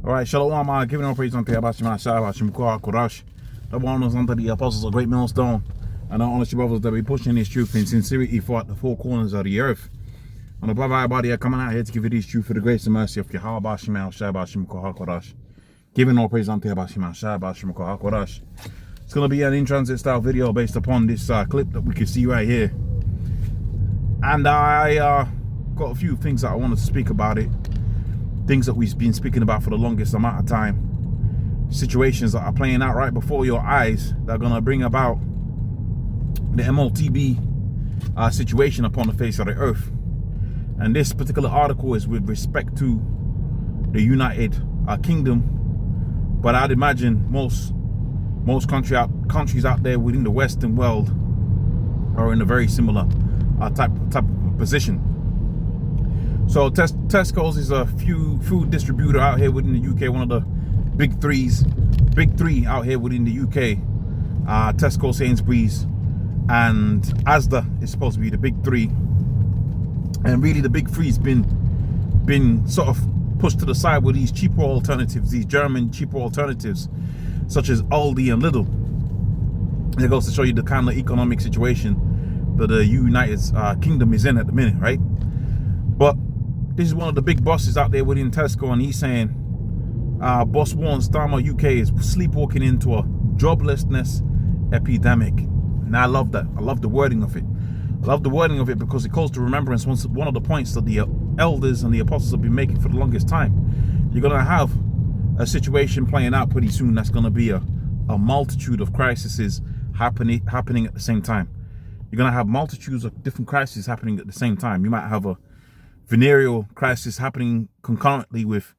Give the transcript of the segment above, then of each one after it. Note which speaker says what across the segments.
Speaker 1: Alright, Shalom, giving all praise unto Yabashima Shabashim Korash, the one who's unto the apostles of great millstone, and our honest brothers that be pushing this truth in sincerity throughout the four corners of the earth. And above everybody are coming out here to give you this truth for the grace and mercy of Yahweh Bashima Shabashim Korash, giving all praise unto Yabashima Shabashim Korash. It's going to be an in-transit style video based upon this clip that we can see right here. And I got a few things that I wanted to speak about it. Things that we've been speaking about for the longest amount of time. Situations that are playing out right before your eyes that are going to bring about the MOTB situation upon the face of the earth. And this particular article is with respect to the United Kingdom. But I'd imagine most countries out there within the Western world are in a very similar type of position. So Tesco's is a food distributor out here within the UK, one of the big three out here within the UK. Tesco, Sainsbury's, and Asda is supposed to be the big three. And really the big three's been sort of pushed to the side with these cheaper alternatives, these German cheaper alternatives, such as Aldi and Lidl. It goes to show you the kind of economic situation that the United Kingdom is in at the minute, right? But this is one of the big bosses out there within Tesco, and he's saying, Boss Warren Starmer UK is sleepwalking into a joblessness epidemic. And I love that. I love the wording of it. I love the wording of it because it calls to remembrance one of the points that the elders and the apostles have been making for the longest time. You're going to have a situation playing out pretty soon that's going to be a multitude of crises happening at the same time. You're going to have multitudes of different crises happening at the same time. You might have a venereal crisis happening concurrently with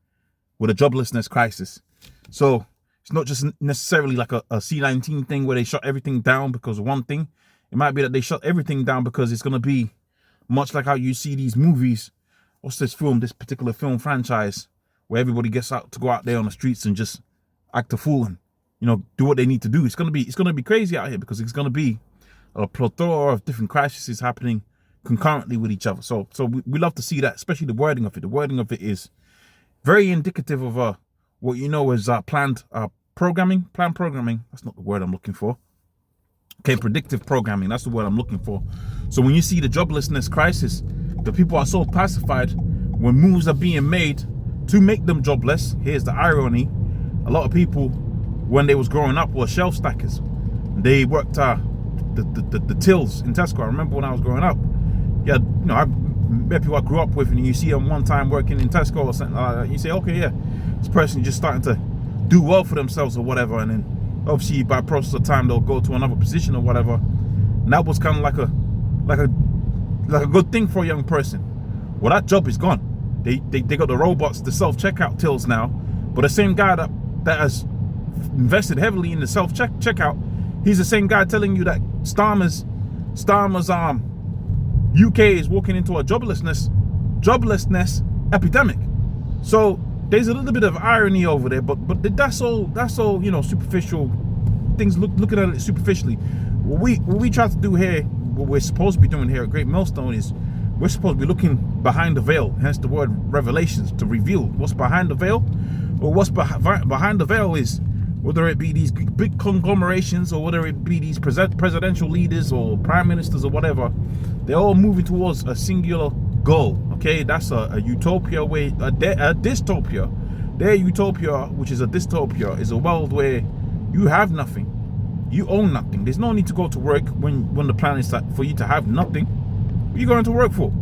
Speaker 1: a joblessness crisis. So it's not just necessarily like a C-19 thing where they shut everything down because of one thing. It might be that they shut everything down because it's going to be much like how you see these movies. What's this particular film franchise where everybody gets out to go out there on the streets and just act a fool and, do what they need to do. It's going to be crazy out here because it's going to be a plethora of different crises happening concurrently with each other. So we love to see that, especially the wording of it. The wording of it is very indicative of what is planned programming. Planned programming, that's not the word I'm looking for. Okay, predictive programming, that's the word I'm looking for. So when you see the joblessness crisis, the people are so pacified when moves are being made to make them jobless. Here's the irony. A lot of people, when they was growing up, were shelf stackers. They worked the tills in Tesco. I remember when I was growing up. Yeah, I met people I grew up with, and you see them one time working in Tesco or something. You say, okay, yeah, this person just starting to do well for themselves or whatever, and then obviously by process of time they'll go to another position or whatever. And that was kind of like a good thing for a young person. Well, that job is gone. They got the robots, the self-checkout tills now, but the same guy that has invested heavily in the self-checkout, he's the same guy telling you that Starmer's UK is walking into a joblessness epidemic. So there's a little bit of irony over there, but that's all superficial things. Looking at it superficially, what we try to do here, what we're supposed to be doing here at Great Millstone, is we're supposed to be looking behind the veil, hence the word revelations, to reveal what's behind the veil. Or what's behind the veil is, whether it be these big conglomerations or whether it be these presidential leaders or prime ministers or whatever, they're all moving towards a singular goal. Okay, that's a utopia way, a dystopia. Their utopia, which is a dystopia, is a world where you have nothing, you own nothing. There's no need to go to work when the plan is for you to have nothing. What are you going to work for?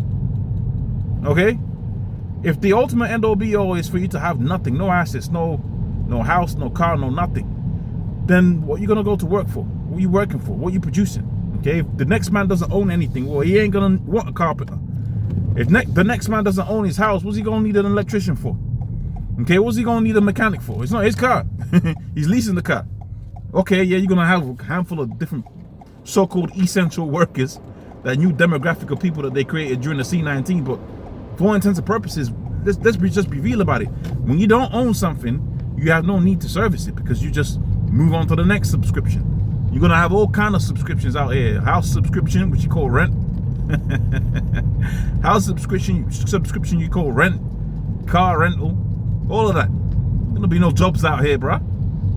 Speaker 1: Okay, if the ultimate end all be all is for you to have nothing, no assets, no house, no car, no nothing, then what are you going to go to work for? What are you working for? What are you producing? Okay, if the next man doesn't own anything, well, he ain't going to want a carpenter. If the next man doesn't own his house, what's he going to need an electrician for? Okay, what's he going to need a mechanic for? It's not his car. He's leasing the car. Okay, yeah, you're going to have a handful of different so-called essential workers, that new demographic of people that they created during the C-19, but for all intents and purposes, let's just be real about it. When you don't own something, you have no need to service it because you just move on to the next subscription. You're going to have all kind of subscriptions out here. House subscription, which you call rent. House subscription you call rent. Car rental. All of that. You're going There'll be no jobs out here, bruh.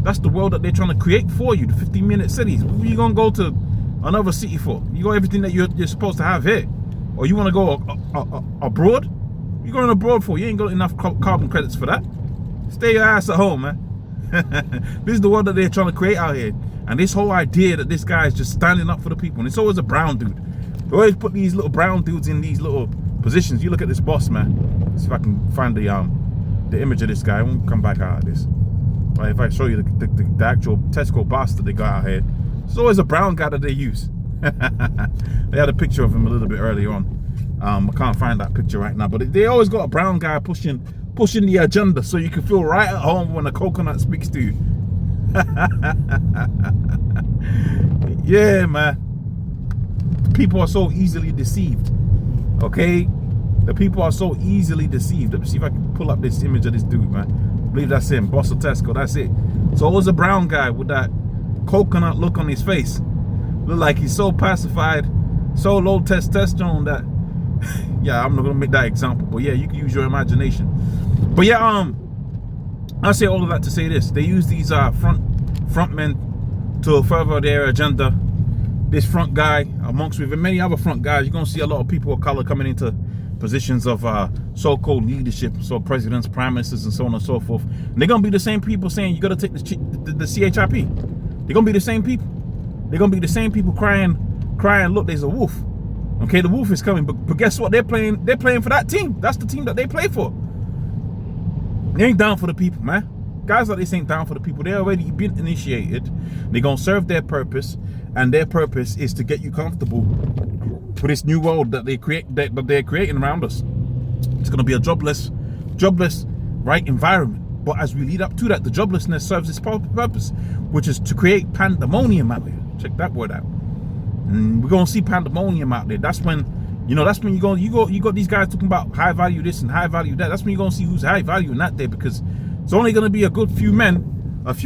Speaker 1: That's the world that they're trying to create for you, the 15-minute cities. What are you going to go to another city for? You got everything that you're supposed to have here. Or you want to go abroad? You going abroad for? You ain't got enough carbon credits for that. Stay your ass at home, man. This is the world that they're trying to create out here. And this whole idea that this guy is just standing up for the people. And it's always a brown dude. They always put these little brown dudes in these little positions. You look at this boss, man. Let's see if I can find the image of this guy. I won't come back out of this. But if I show you the actual Tesco boss that they got out here, it's always a brown guy that they use. They had a picture of him a little bit earlier on. I can't find that picture right now, but they always got a brown guy pushing the agenda, so you can feel right at home when a coconut speaks to you. Yeah, man. People are so easily deceived. Okay, the people are so easily deceived. Let me see if I can pull up this image of this dude, man. I believe that's him, boss of Tesco. That's it. So it was a brown guy with that coconut look on his face. Look like he's so pacified, so low testosterone that yeah, I'm not gonna make that example, but yeah, you can use your imagination. But yeah, I say all of that to say this: they use these front men to further their agenda. This front guy, amongst with many other front guys, you're gonna see a lot of people of color coming into positions of so-called leadership, so presidents, prime ministers, and so on and so forth. And they're gonna be the same people saying you gotta take the CHIP. They're gonna be the same people. They're gonna be the same people crying, look, there's a wolf. Okay, the wolf is coming, but guess what? They're playing for that team. That's the team that they play for. They ain't down for the people, man. Guys like this ain't down for the people. They already been initiated. They're gonna serve their purpose, and their purpose is to get you comfortable with this new world that they're creating around us. It's gonna be a jobless, right, environment. But as we lead up to that, the joblessness serves its purpose, which is to create pandemonium out there. Check that word out. And we're gonna see pandemonium out there. That's when, you got these guys talking about high value this and high value that. That's when you're gonna see who's high value in that day, because it's only gonna be a few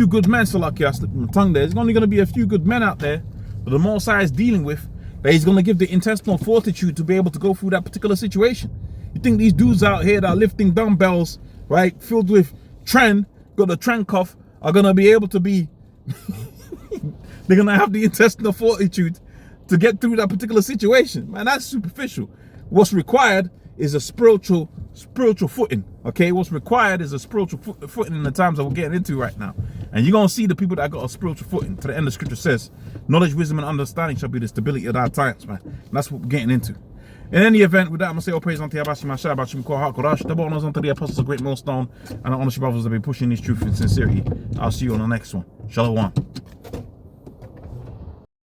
Speaker 1: good men. So lucky I slipped my tongue there. It's only gonna be a few good men out there that the Most High is dealing with, that he's gonna give the intestinal fortitude to be able to go through that particular situation. You think these dudes out here that are lifting dumbbells, right, filled with trend, got the trend cough, are gonna be able to be they're gonna have the intestinal fortitude to get through that particular situation? Man, that's superficial. What's required is a spiritual footing. Okay, what's required is a spiritual footing in the times that we're getting into right now. And you're gonna see the people that got a spiritual footing. To the end of Scripture says, knowledge, wisdom, and understanding shall be the stability of our times, man. And that's what we're getting into. In any event, with that, I'm going to say all praise unto Yabashi Mashai, Bashim Kor HaKodash, double honors unto the apostles of great millstone, and the honest brothers that have been pushing this truth in sincerity. I'll see you on the next one. Shalom.